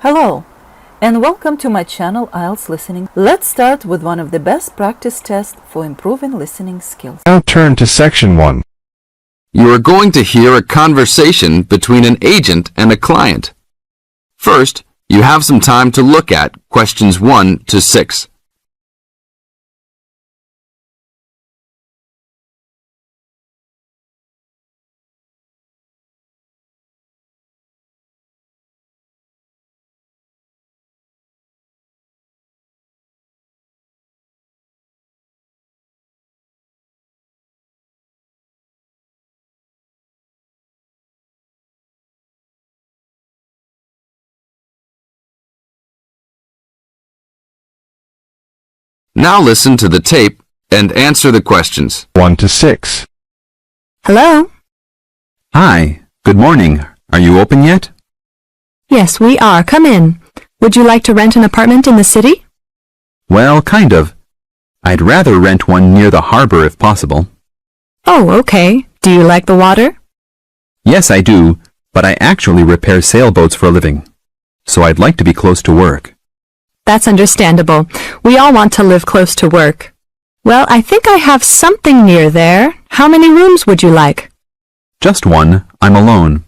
Hello, and welcome to my channel Ielts Listening. Let's start with one of the best practice tests for improving listening skills. Now turn to section 1. You are going to hear a conversation between an agent and a client. First, you have some time to look at questions 1 to 6. Now listen to the tape and answer the questions. 1 to 6. Hello? Hi, good morning. Are you open yet? Yes, we are. Come in. Would you like to rent an apartment in the city? Well, kind of. I'd rather rent one near the harbor if possible. Oh, okay. Do you like the water? Yes, I do, but I actually repair sailboats for a living. So I'd like to be close to work. That's understandable. We all want to live close to work. Well, I think I have something near there. How many rooms would you like? Just one. I'm alone.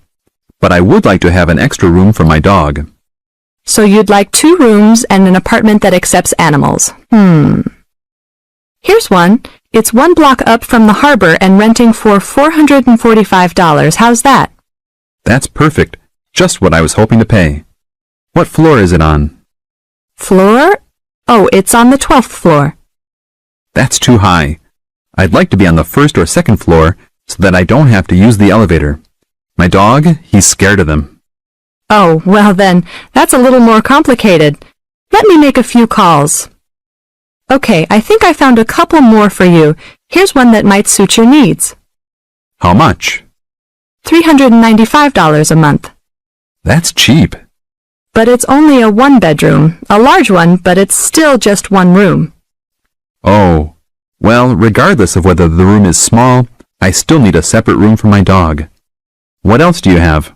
But I would like to have an extra room for my dog. So you'd like 2 rooms and an apartment that accepts animals. Here's one. It's 1 block up from the harbor and renting for $445. How's that? That's perfect. Just what I was hoping to pay. What floor is it on? Floor? Oh, it's on the 12th floor. That's too high. I'd like to be on the 1st or 2nd floor so that I don't have to use the elevator. My dog, he's scared of them. Oh, well then, that's a little more complicated. Let me make a few calls. Okay, I think I found a couple more for you. Here's one that might suit your needs. How much? $395 a month. That's cheap. But it's only a 1-bedroom, a large one, but it's still just 1 room. Oh, well, regardless of whether the room is small, I still need a separate room for my dog. What else do you have?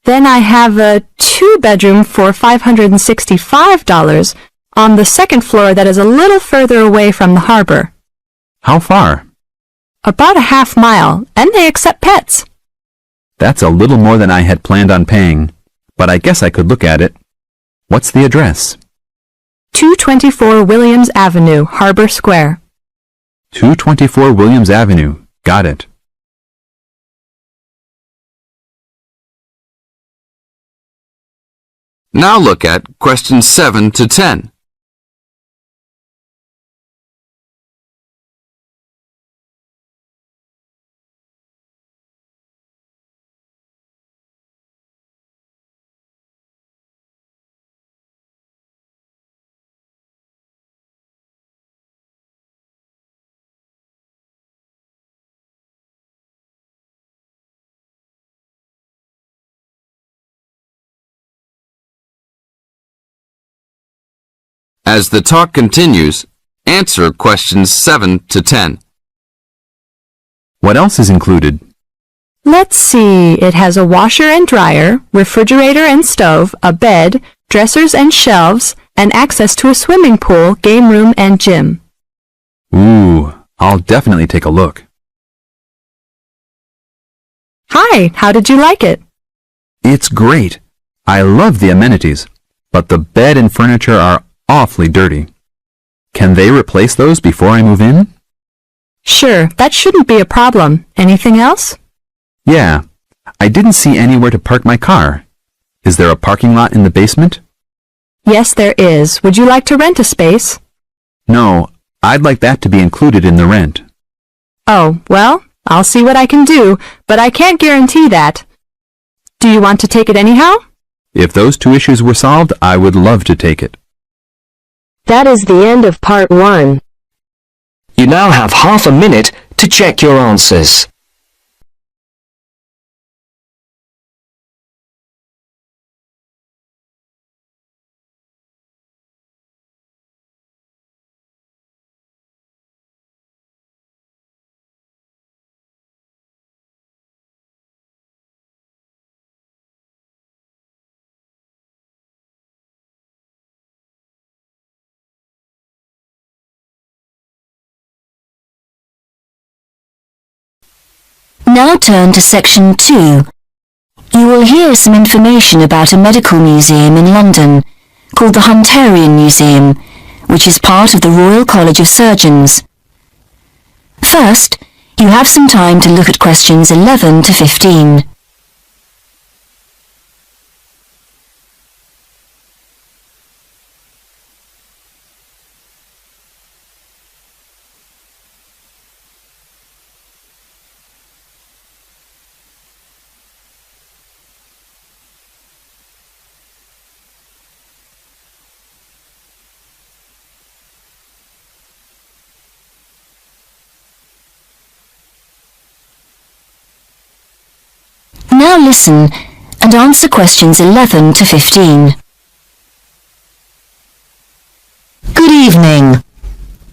Then I have a 2-bedroom for $565 on the 2nd floor that is a little further away from the harbor. How far? About a half mile, and they accept pets. That's a little more than I had planned on paying, but I guess I could look at it. What's the address? 224 Williams Avenue, Harbor Square. 224 Williams Avenue. Got it. Now look at questions 7 to 10. As the talk continues, answer questions 7 to 10. What else is included? Let's see, it has a washer and dryer, refrigerator and stove, a bed, dressers and shelves, and access to a swimming pool, game room, and gym. Ooh, I'll definitely take a look. Hi, how did you like it? It's great. I love the amenities, but the bed and furniture are awfully dirty. Can they replace those before I move in? Sure, that shouldn't be a problem. Anything else? Yeah, I didn't see anywhere to park my car. Is there a parking lot in the basement? Yes, there is. Would you like to rent a space? No, I'd like that to be included in the rent. Oh, well, I'll see what I can do, but I can't guarantee that. Do you want to take it anyhow? If those 2 issues were solved, I would love to take it. That is the end of part 1. You now have half a minute to check your answers. Now turn to section 2. You will hear some information about a medical museum in London called the Hunterian Museum, which is part of the Royal College of Surgeons. First, you have some time to look at questions 11 to 15. Now listen and answer questions 11 to 15. Good evening.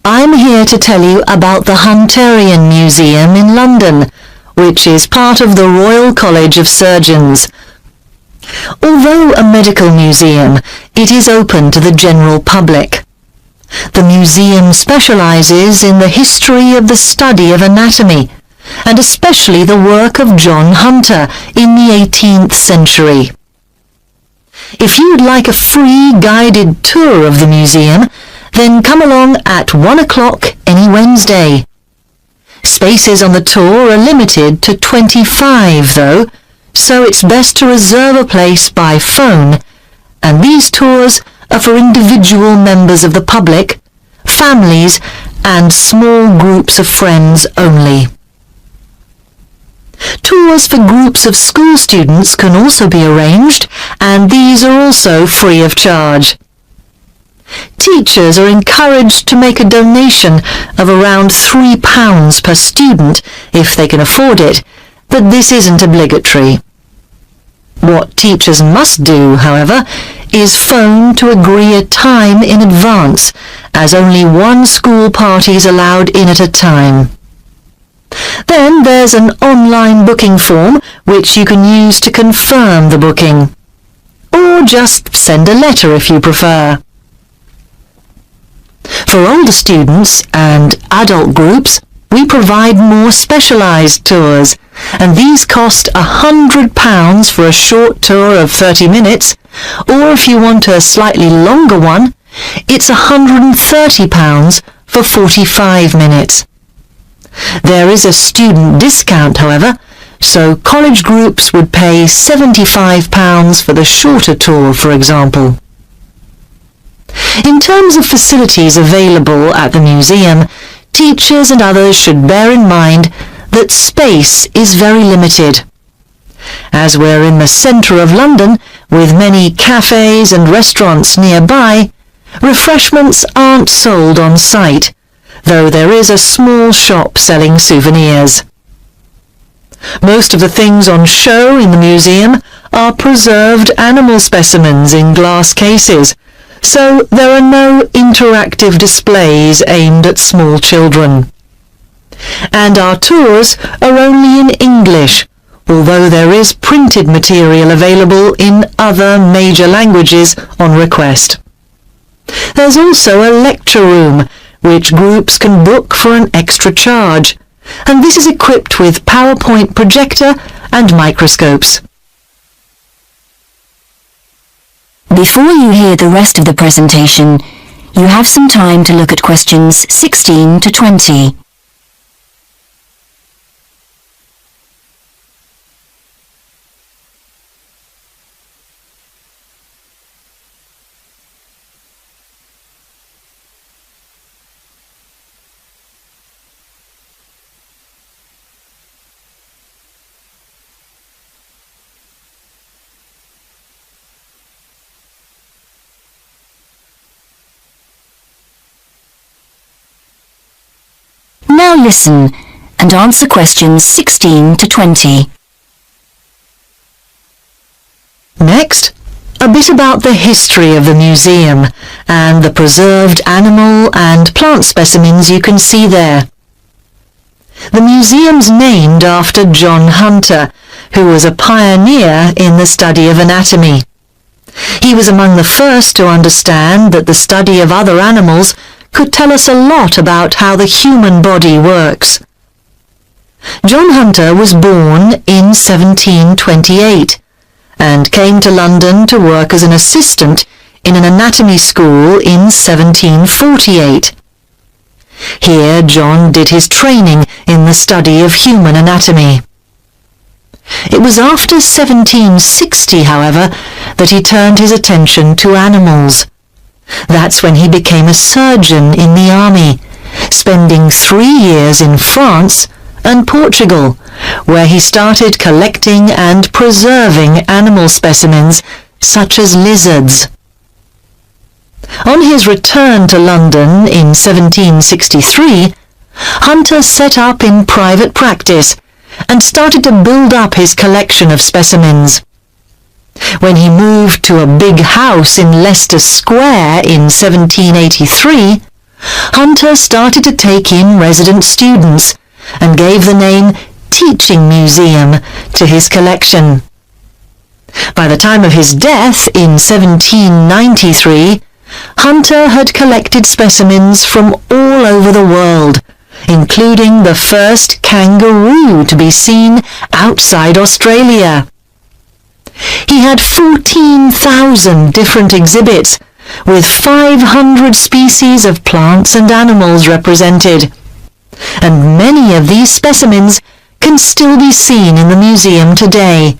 I'm here to tell you about the Hunterian Museum in London, which is part of the Royal College of Surgeons. Although a medical museum, it is open to the general public. The museum specializes in the history of the study of anatomy, and especially the work of John Hunter in the 18th century. If you would like a free guided tour of the museum, then come along at 1 o'clock any Wednesday. Spaces on the tour are limited to 25 though, so it's best to reserve a place by phone, and these tours are for individual members of the public, families and small groups of friends only. Tours for groups of school students can also be arranged, and these are also free of charge. Teachers are encouraged to make a donation of around £3 per student if they can afford it, but this isn't obligatory. What teachers must do, however, is phone to agree a time in advance, as only one school party is allowed in at a time. Then there's an online booking form which you can use to confirm the booking, or just send a letter if you prefer. For older students and adult groups, we provide more specialized tours, and these cost £100 for a short tour of 30 minutes, or if you want a slightly longer one, it's £130 for 45 minutes. There is a student discount, however, so college groups would pay £75 for the shorter tour, for example. In terms of facilities available at the museum, teachers and others should bear in mind that space is very limited. As we're in the centre of London, with many cafes and restaurants nearby, refreshments aren't sold on site, though there is a small shop selling souvenirs. Most of the things on show in the museum are preserved animal specimens in glass cases, so there are no interactive displays aimed at small children. And our tours are only in English, although there is printed material available in other major languages on request. There's also a lecture room, which groups can book for an extra charge, and this is equipped with PowerPoint projector and microscopes. Before you hear the rest of the presentation, you have some time to look at questions 16 to 20. Now listen and answer questions 16 to 20. Next, a bit about the history of the museum and the preserved animal and plant specimens you can see there. The museum's named after John Hunter, who was a pioneer in the study of anatomy. He was among the first to understand that the study of other animals could tell us a lot about how the human body works. John Hunter was born in 1728 and came to London to work as an assistant in an anatomy school in 1748. Here John did his training in the study of human anatomy. It was after 1760, however, that he turned his attention to animals. That's when he became a surgeon in the army, spending 3 years in France and Portugal, where he started collecting and preserving animal specimens such as lizards. On his return to London in 1763, Hunter set up in private practice and started to build up his collection of specimens. When he moved to a big house in Leicester Square in 1783, Hunter started to take in resident students and gave the name Teaching Museum to his collection. By the time of his death in 1793, Hunter had collected specimens from all over the world, including the first kangaroo to be seen outside Australia. He had 14,000 different exhibits, with 500 species of plants and animals represented. And many of these specimens can still be seen in the museum today,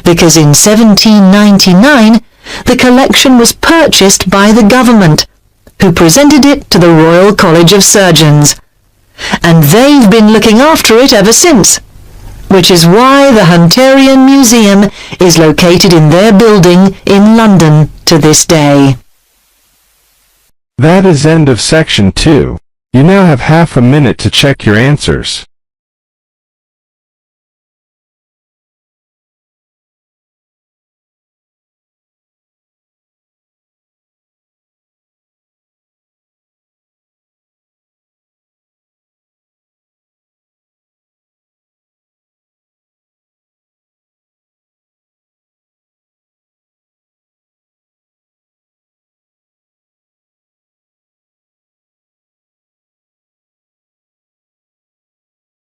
because in 1799 the collection was purchased by the government, who presented it to the Royal College of Surgeons. And they've been looking after it ever since, which is why the Hunterian Museum is located in their building in London to this day. That is end of section 2. You now have half a minute to check your answers.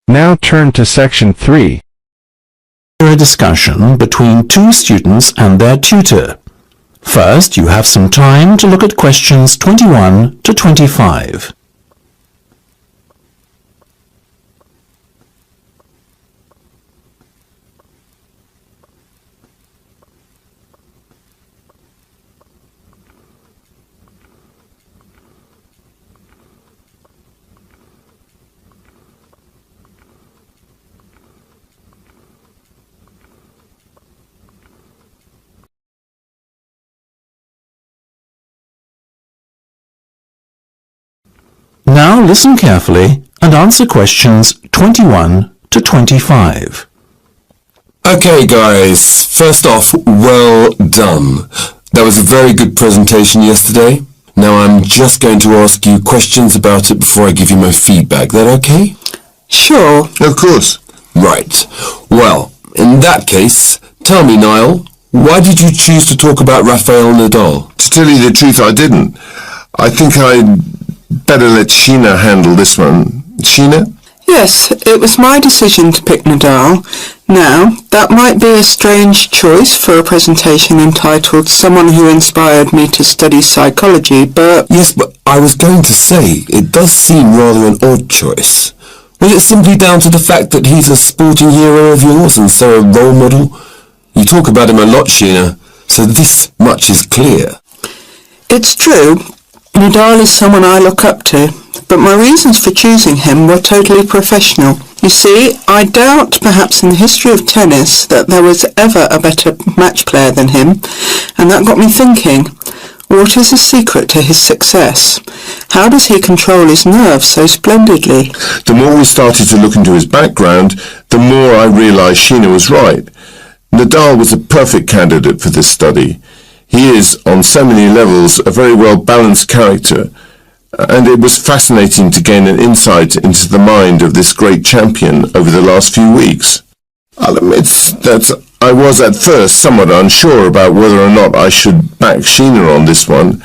Now turn to section 3. A discussion between two students and their tutor. First, you have some time to look at questions 21 to 25. Now listen carefully and answer questions 21 to 25. Okay guys, first off, well done. That was a very good presentation yesterday. Now I'm just going to ask you questions about it before I give you my feedback. That okay? Sure. Of course. Right. Well, in that case, tell me, Niall, why did you choose to talk about Rafael Nadal? To tell you the truth, I didn't. I think I'd better let Sheena handle this one. Sheena? Yes, it was my decision to pick Nadal. Now, that might be a strange choice for a presentation entitled Someone Who Inspired Me to Study Psychology, but... Yes, but I was going to say, it does seem rather an odd choice. Was it simply down to the fact that he's a sporting hero of yours and so a role model? You talk about him a lot, Sheena, so this much is clear. It's true. Nadal is someone I look up to, but my reasons for choosing him were totally professional. You see, I doubt perhaps in the history of tennis that there was ever a better match player than him, and that got me thinking, what is the secret to his success? How does he control his nerves so splendidly? The more we started to look into his background, the more I realized Sheena was right. Nadal was a perfect candidate for this study. He is, on so many levels, a very well-balanced character, and it was fascinating to gain an insight into the mind of this great champion over the last few weeks. I'll admit that I was at first somewhat unsure about whether or not I should back Sheena on this one,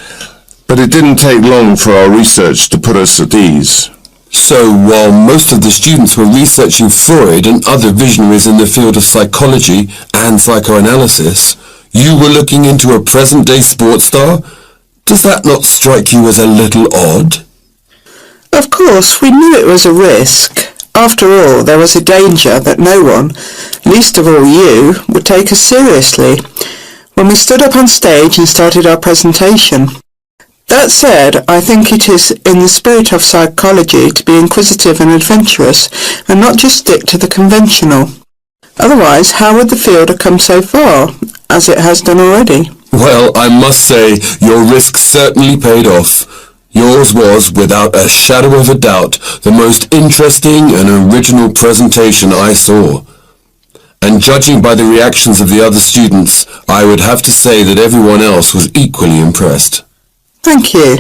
but it didn't take long for our research to put us at ease. So while most of the students were researching Freud and other visionaries in the field of psychology and psychoanalysis, you were looking into a present-day sports star? Does that not strike you as a little odd? Of course, we knew it was a risk. After all, there was a danger that no one, least of all you, would take us seriously when we stood up on stage and started our presentation. That said, I think it is in the spirit of psychology to be inquisitive and adventurous and not just stick to the conventional. Otherwise, how would the field have come so far, as it has done already? Well, I must say, your risk certainly paid off. Yours was, without a shadow of a doubt, the most interesting and original presentation I saw. And judging by the reactions of the other students, I would have to say that everyone else was equally impressed. Thank you.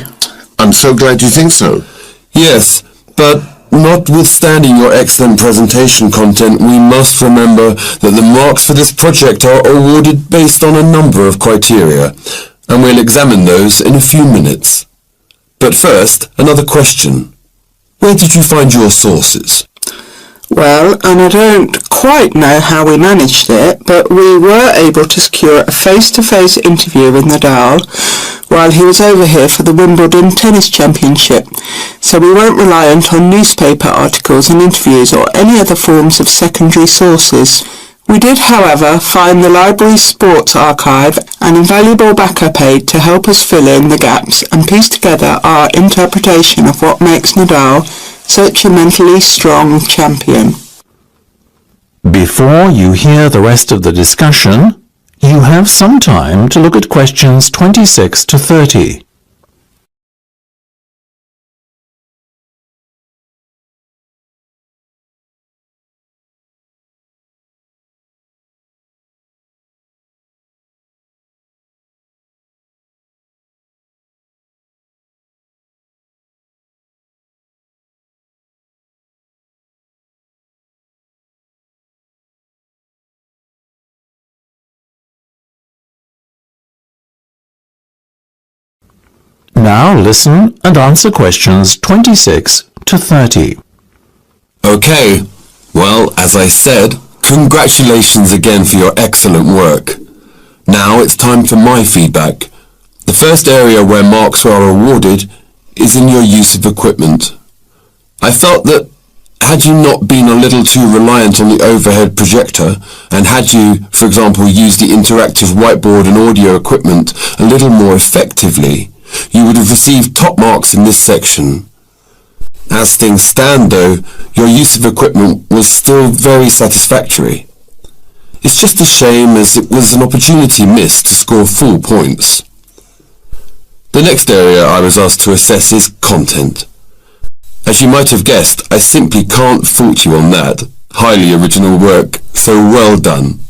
I'm so glad you think so. Yes, but notwithstanding your excellent presentation content, we must remember that the marks for this project are awarded based on a number of criteria, and we'll examine those in a few minutes. But first, another question. Where did you find your sources? Well, and I don't quite know how we managed it, but we were able to secure a face-to-face interview with Nadal while he was over here for the Wimbledon Tennis Championship, so we weren't reliant on newspaper articles and interviews or any other forms of secondary sources. We did, however, find the library's sports archive an invaluable backup aid to help us fill in the gaps and piece together our interpretation of what makes Nadal such a mentally strong champion. Before you hear the rest of the discussion, you have some time to look at questions 26 to 30. Now listen and answer questions 26 to 30. Okay, well, as I said, congratulations again for your excellent work. Now it's time for my feedback. The first area where marks are awarded is in your use of equipment. I felt that had you not been a little too reliant on the overhead projector, and had you, for example, used the interactive whiteboard and audio equipment a little more effectively, you would have received top marks in this section. As things stand, though, your use of equipment was still very satisfactory. It's just a shame as it was an opportunity missed to score full points. The next area I was asked to assess is content. As you might have guessed, I simply can't fault you on that. Highly original work, so well done.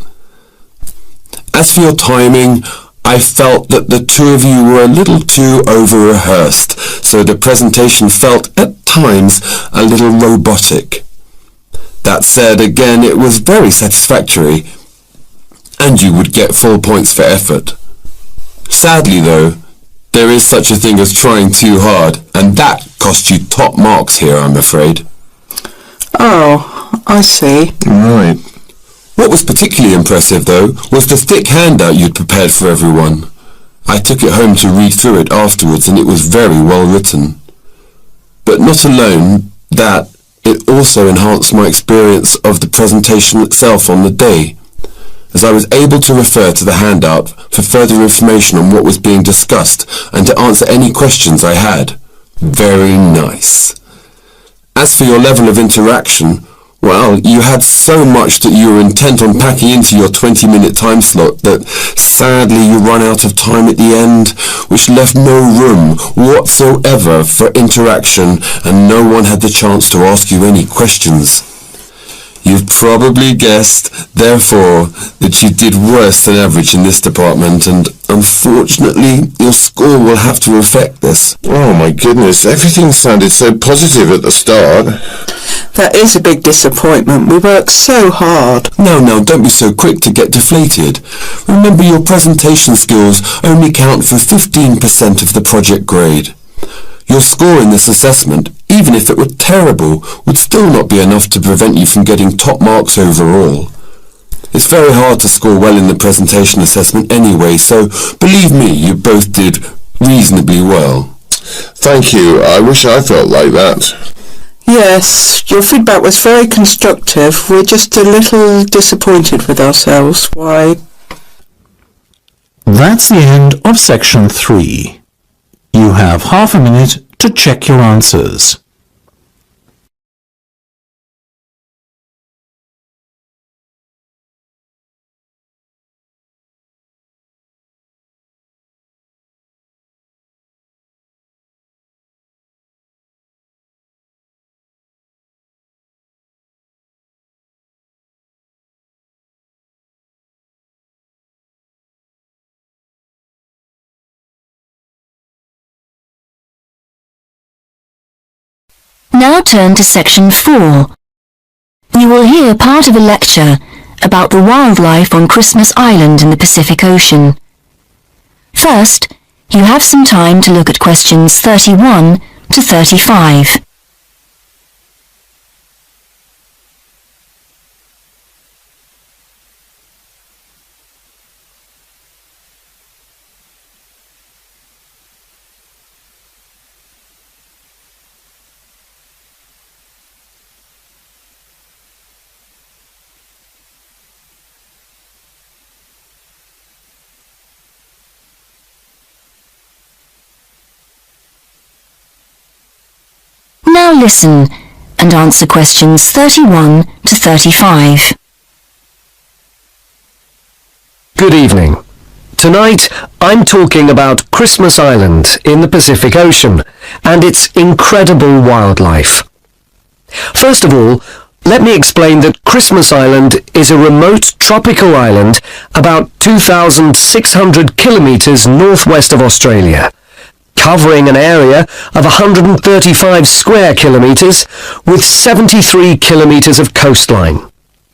As for your timing, I felt that the two of you were a little too over-rehearsed, so the presentation felt, at times, a little robotic. That said, again, it was very satisfactory, and you would get full points for effort. Sadly, though, there is such a thing as trying too hard, and that cost you top marks here, I'm afraid. Oh, I see. Right. What was particularly impressive, though, was the thick handout you'd prepared for everyone. I took it home to read through it afterwards, and it was very well written. But not alone that, it also enhanced my experience of the presentation itself on the day, as I was able to refer to the handout for further information on what was being discussed and to answer any questions I had. Very nice. As for your level of interaction, well, you had so much that you were intent on packing into your 20-minute time slot that sadly you ran out of time at the end, which left no room whatsoever for interaction, and no one had the chance to ask you any questions. You've probably guessed, therefore, that you did worse than average in this department, and unfortunately, your score will have to reflect this. Oh my goodness, everything sounded so positive at the start. That is a big disappointment. We worked so hard. Now, don't be so quick to get deflated. Remember, your presentation skills only count for 15% of the project grade. Your score in this assessment, even if it were terrible, would still not be enough to prevent you from getting top marks overall. It's very hard to score well in the presentation assessment anyway, so believe me, you both did reasonably well. Thank you. I wish I felt like that. Yes, your feedback was very constructive. We're just a little disappointed with ourselves. Why? That's the end of section 3. You have half a minute to check your answers. Now turn to section 4. You will hear part of a lecture about the wildlife on Christmas Island in the Pacific Ocean. First, you have some time to look at questions 31 to 35. Now listen and answer questions 31 to 35. Good evening. Tonight I'm talking about Christmas Island in the Pacific Ocean and its incredible wildlife. First of all, let me explain that Christmas Island is a remote tropical island about 2,600 kilometres northwest of Australia, covering an area of 135 square kilometres with 73 kilometres of coastline.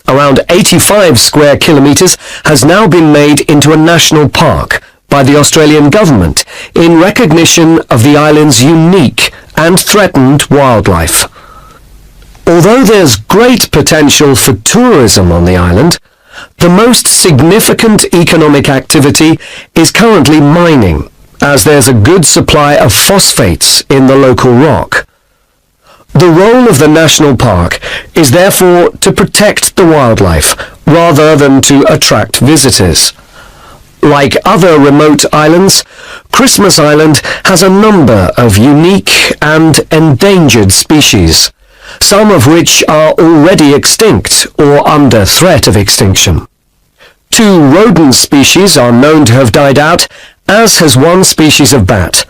Around 85 square kilometres has now been made into a national park by the Australian government in recognition of the island's unique and threatened wildlife. Although there's great potential for tourism on the island, the most significant economic activity is currently mining, as there's a good supply of phosphates in the local rock. The role of the national park is therefore to protect the wildlife rather than to attract visitors. Like other remote islands, Christmas Island has a number of unique and endangered species, some of which are already extinct or under threat of extinction. 2 rodent species are known to have died out, as has 1 species of bat,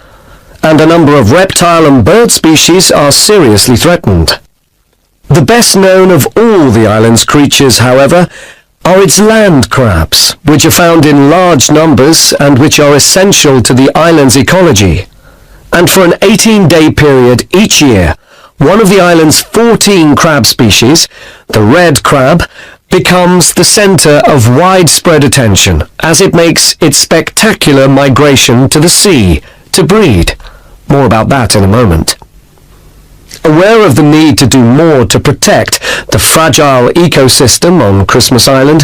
and a number of reptile and bird species are seriously threatened. The best known of all the island's creatures, however, are its land crabs, which are found in large numbers and which are essential to the island's ecology. And for an 18-day period each year, one of the island's 14 crab species, the red crab, becomes the centre of widespread attention as it makes its spectacular migration to the sea to breed. More about that in a moment. Aware of the need to do more to protect the fragile ecosystem on Christmas Island,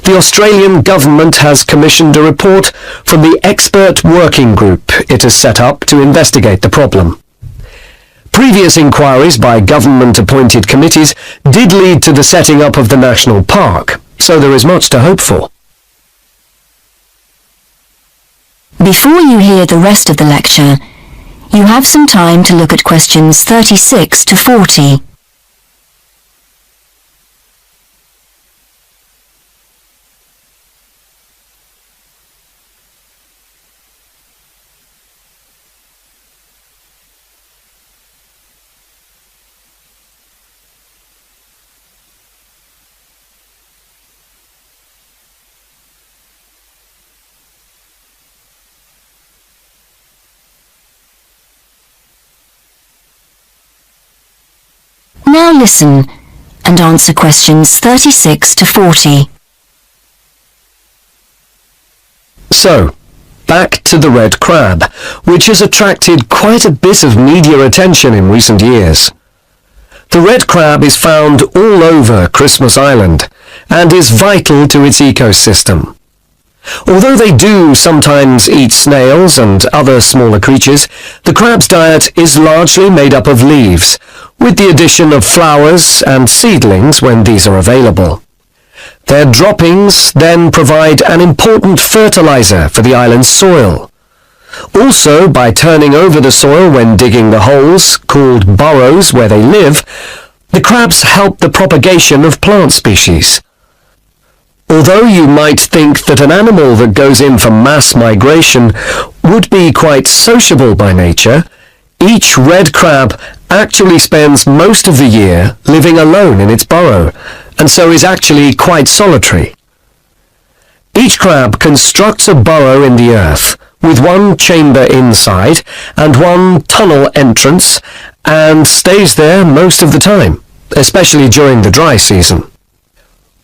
the Australian government has commissioned a report from the expert working group it has set up to investigate the problem. Previous inquiries by government-appointed committees did lead to the setting up of the national park, so there is much to hope for. Before you hear the rest of the lecture, you have some time to look at questions 36 to 40. Now listen and answer questions 36 to 40. So, back to the red crab, which has attracted quite a bit of media attention in recent years. The red crab is found all over Christmas Island and is vital to its ecosystem. Although they do sometimes eat snails and other smaller creatures, the crab's diet is largely made up of leaves, with the addition of flowers and seedlings when these are available. Their droppings then provide an important fertilizer for the island's soil. Also, by turning over the soil when digging the holes, called burrows where they live, the crabs help the propagation of plant species. Although you might think that an animal that goes in for mass migration would be quite sociable by nature, each red crab actually spends most of the year living alone in its burrow, and so is actually quite solitary. Each crab constructs a burrow in the earth, with one chamber inside and one tunnel entrance, and stays there most of the time, especially during the dry season.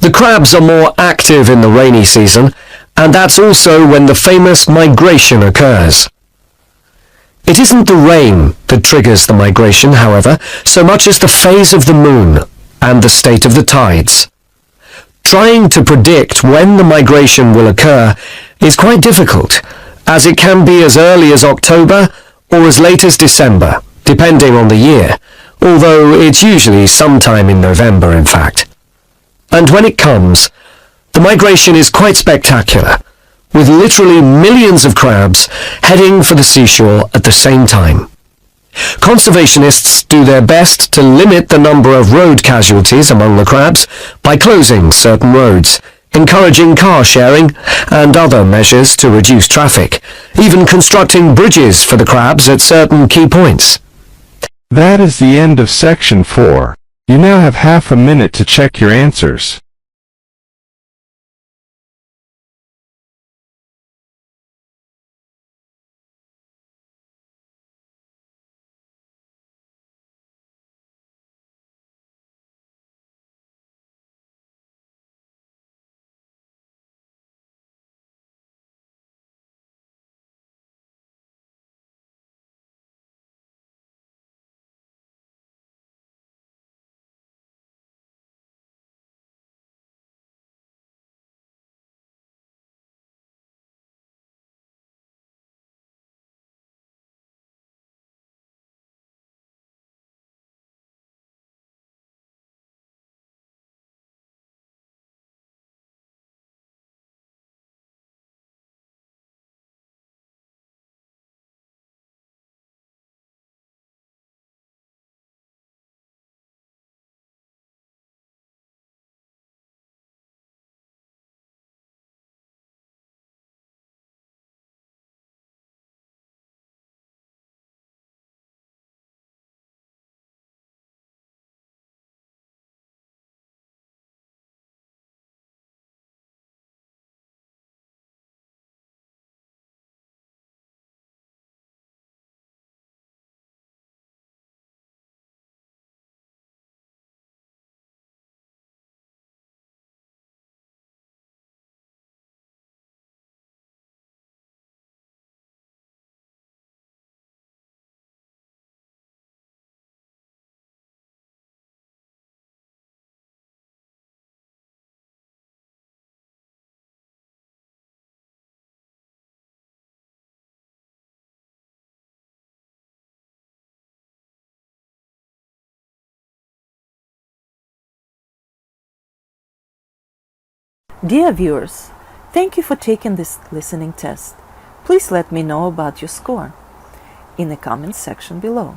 The crabs are more active in the rainy season, and that's also when the famous migration occurs. It isn't the rain that triggers the migration, however, so much as the phase of the moon and the state of the tides. Trying to predict when the migration will occur is quite difficult, as it can be as early as October or as late as December, depending on the year, although it's usually sometime in November, in fact. And when it comes, the migration is quite spectacular, with literally millions of crabs heading for the seashore at the same time. Conservationists do their best to limit the number of road casualties among the crabs by closing certain roads, encouraging car sharing, and other measures to reduce traffic, even constructing bridges for the crabs at certain key points. That is the end of section 4. You now have half a minute to check your answers. Dear viewers, thank you for taking this listening test. Please let me know about your score in the comments section below.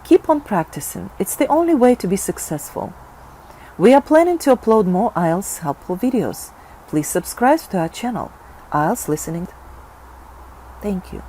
Keep on practicing. It's the only way to be successful. We are planning to upload more IELTS helpful videos. Please subscribe to our channel, IELTS Listening. Thank you.